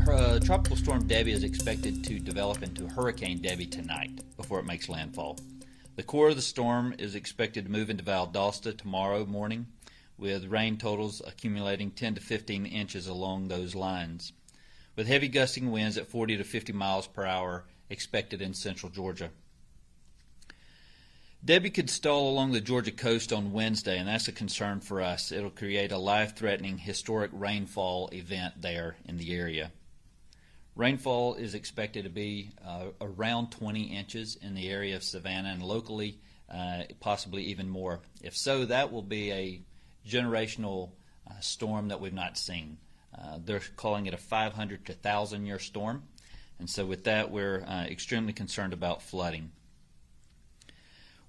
Tropical storm Debby is expected to develop into Hurricane Debby tonight before it makes landfall. The core of the storm is expected to move into Valdosta tomorrow morning, with rain totals accumulating 10 to 15 inches along those lines, with heavy gusting winds at 40 to 50 miles per hour expected in central Georgia. Debby could stall along the Georgia coast on Wednesday, and that's a concern for us. It'll create a life-threatening historic rainfall event there in the area. Rainfall is expected to be around 20 inches in the area of Savannah, and locally possibly even more. If so, that will be a generational storm that we've not seen. They're calling it a 500 to 1,000 year storm, and so with that we're extremely concerned about flooding.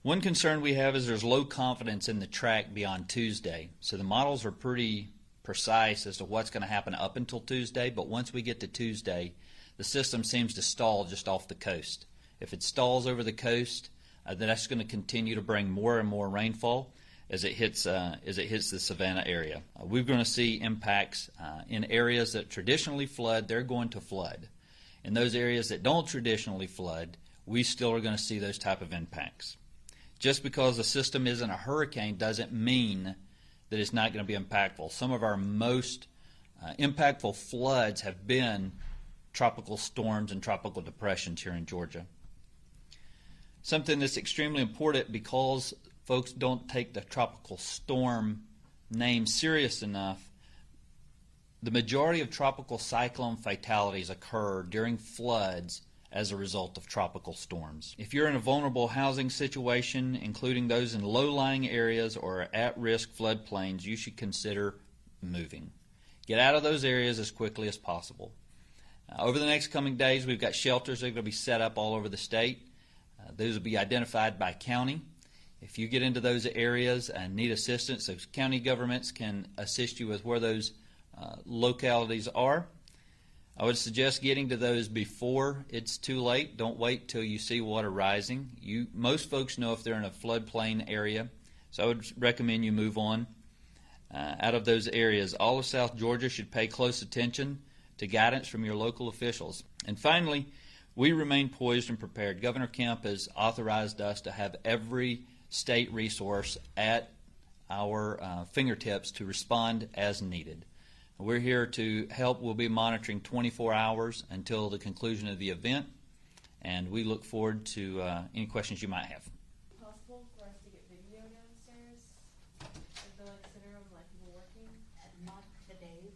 One concern we have is there's low confidence in the track beyond Tuesday, so the models are pretty precise as to what's going to happen up until Tuesday, but once we get to Tuesday, the system seems to stall just off the coast. If it stalls over the coast, then that's going to continue to bring more and more rainfall as it hits the Savannah area. We're going to see impacts in areas that traditionally flood. They're going to flood. In those areas that don't traditionally flood, we still are going to see those type of impacts. Just because the system isn't a hurricane doesn't mean that it's not going to be impactful. Some of our most impactful floods have been tropical storms and tropical depressions here in Georgia. Something that's extremely important because folks don't take the tropical storm name serious enough, the majority of tropical cyclone fatalities occur during floods as a result of tropical storms. If you're in a vulnerable housing situation, including those in low-lying areas or at-risk floodplains, you should consider moving. Get out of those areas as quickly as possible. Over the next coming days, we've got shelters that are going to be set up all over the state. Those will be identified by county. If you get into those areas and need assistance, those county governments can assist you with where those localities are. I would suggest getting to those before it's too late. Don't wait till you see water rising. Most folks know if they're in a floodplain area, so I would recommend you move on out of those areas. All of South Georgia should pay close attention to guidance from your local officials. And finally, we remain poised and prepared. Governor Kemp has authorized us to have every state resource at our fingertips to respond as needed. We're here to help. We'll be monitoring 24 hours until the conclusion of the event, and we look forward to any questions you might have. Possible for us to get video downstairs at the center of people working? Not today,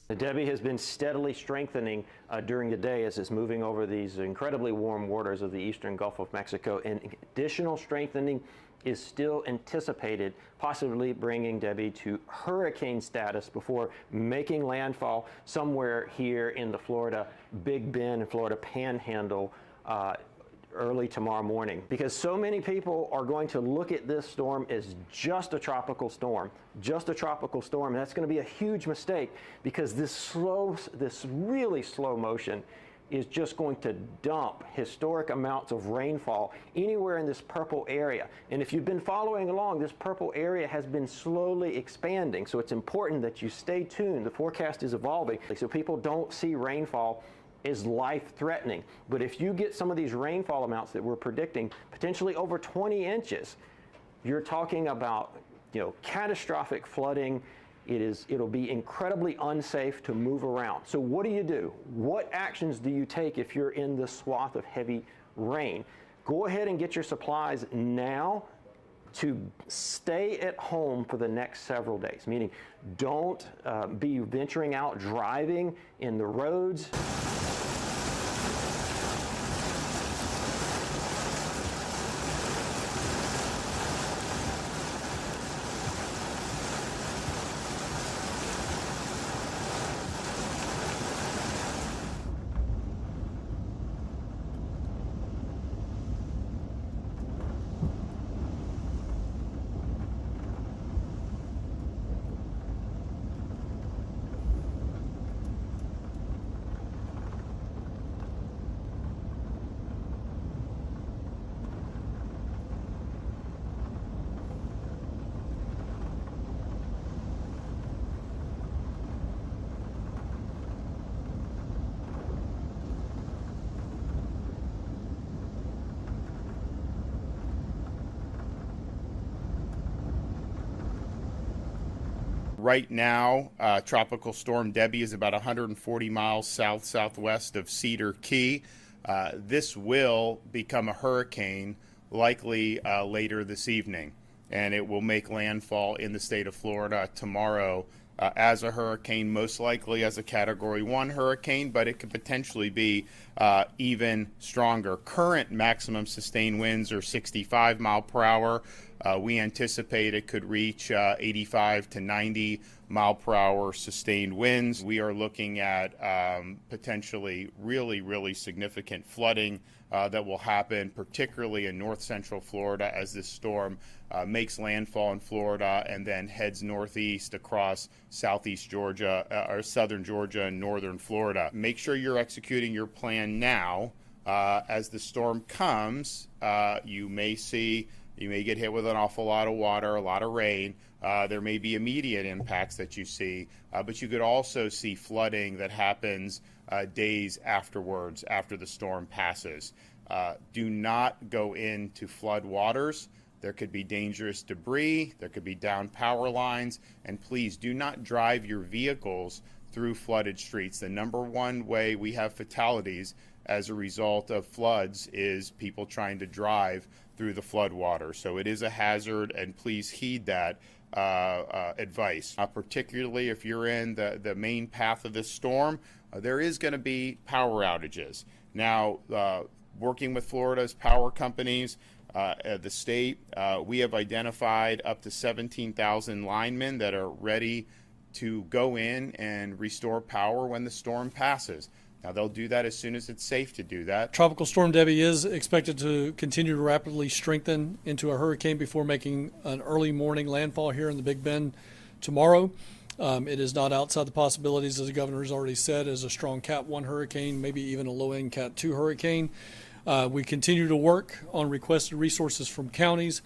because Debby has been steadily strengthening during the day as it's moving over these incredibly warm waters of the eastern Gulf of Mexico, and additional strengthening is still anticipated, possibly bringing Debby to hurricane status before making landfall somewhere here in the Florida Big Bend and Florida Panhandle early tomorrow morning. Because so many people are going to look at this storm as just a tropical storm, and that's going to be a huge mistake, because this really slow motion is just going to dump historic amounts of rainfall anywhere in this purple area. And if you've been following along, this purple area has been slowly expanding, so it's important that you stay tuned. The forecast is evolving, so people don't see rainfall as life-threatening. But if you get some of these rainfall amounts that we're predicting, potentially over 20 inches, you're talking about catastrophic flooding. It'll be incredibly unsafe to move around. So what do you do? What actions do you take if you're in this swath of heavy rain? Go ahead and get your supplies now to stay at home for the next several days, meaning don't be venturing out driving in the roads. Right now, Tropical Storm Debby is about 140 miles south-southwest of Cedar Key. This will become a hurricane likely later this evening, and it will make landfall in the state of Florida tomorrow as a hurricane, most likely as a Category 1 hurricane, but it could potentially be even stronger. Current maximum sustained winds are 65 mile per hour. We anticipate it could reach 85 to 90 mile per hour sustained winds. We are looking at potentially really significant flooding that will happen, particularly in north central Florida, as this storm makes landfall in Florida and then heads northeast across southeast Georgia, or southern Georgia and northern Florida. Make sure you're executing your plan now. As the storm comes, you may get hit with an awful lot of water, a lot of rain. There may be immediate impacts that you see, but you could also see flooding that happens days afterwards, after the storm passes. Do not go into flood waters. There could be dangerous debris, there could be downed power lines, and please do not drive your vehicles through flooded streets. The number one way we have fatalities as a result of floods is people trying to drive through the flood water. So it is a hazard, and please heed that advice. Particularly if you're in the main path of this storm, there is going to be power outages. Now, working with Florida's power companies, the state, we have identified up to 17,000 linemen that are ready to go in and restore power when the storm passes. Now, they'll do that as soon as it's safe to do that. Tropical Storm Debby is expected to continue to rapidly strengthen into a hurricane before making an early morning landfall here in the Big Bend tomorrow. It is not outside the possibilities, as the governor has already said, as a strong Cat 1 hurricane, maybe even a low-end Cat 2 hurricane. We continue to work on requested resources from counties,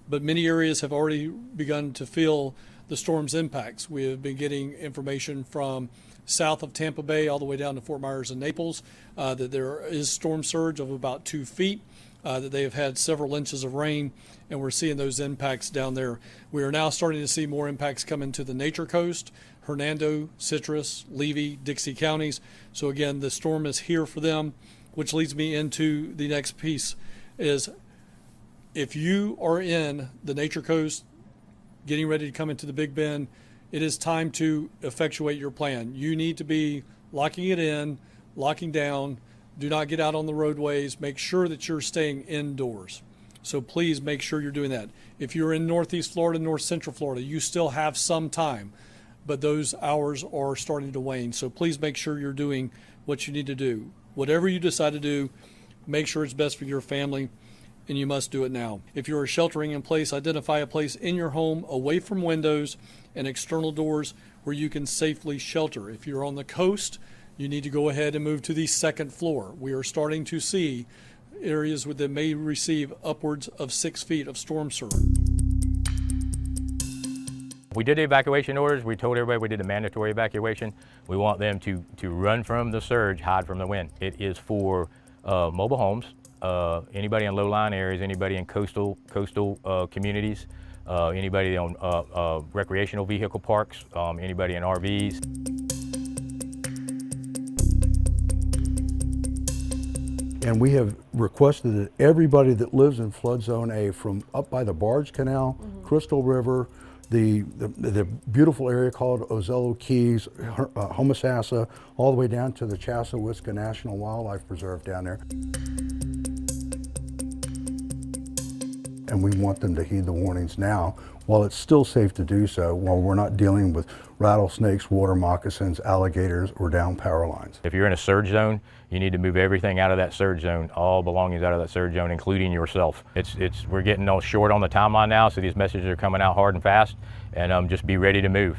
but many areas have already begun to feel the storm's impacts. We have been getting information from south of Tampa Bay all the way down to Fort Myers and Naples that there is storm surge of about 2 feet, that they have had several inches of rain, and we're seeing those impacts down there. We are now starting to see more impacts come into the Nature Coast, Hernando, Citrus, Levy, Dixie counties. So again, the storm is here for them, which leads me into the next piece is if you are in the Nature Coast, getting ready to come into the Big Bend, it is time to effectuate your plan. You need to be locking it in, locking down. Do not get out on the roadways. Make sure that you're staying indoors. So please make sure you're doing that. If you're in Northeast Florida, North Central Florida, you still have some time, but those hours are starting to wane. So please make sure you're doing what you need to do. Whatever you decide to do, make sure it's best for your family, and you must do it now. If you are sheltering in place, identify a place in your home away from windows and external doors where you can safely shelter. If you're on the coast, you need to go ahead and move to the second floor. We are starting to see areas that may receive upwards of 6 feet of storm surge. We did the evacuation orders. We told everybody we did a mandatory evacuation. We want them to run from the surge, hide from the wind. It is for mobile homes, anybody in low-lying areas, anybody in coastal communities, anybody on recreational vehicle parks, anybody in RVs. And we have requested that everybody that lives in flood zone A, from up by the Barge Canal, Crystal River, the beautiful area called Ozello Keys, Homosassa, all the way down to the Chassahowiska National Wildlife Preserve down there. And we want them to heed the warnings now while it's still safe to do so, while we're not dealing with rattlesnakes, water moccasins, alligators, or down power lines. If you're in a surge zone, you need to move everything out of that surge zone, all belongings out of that surge zone, including yourself. We're getting short on the timeline now, so these messages are coming out hard and fast, and just be ready to move.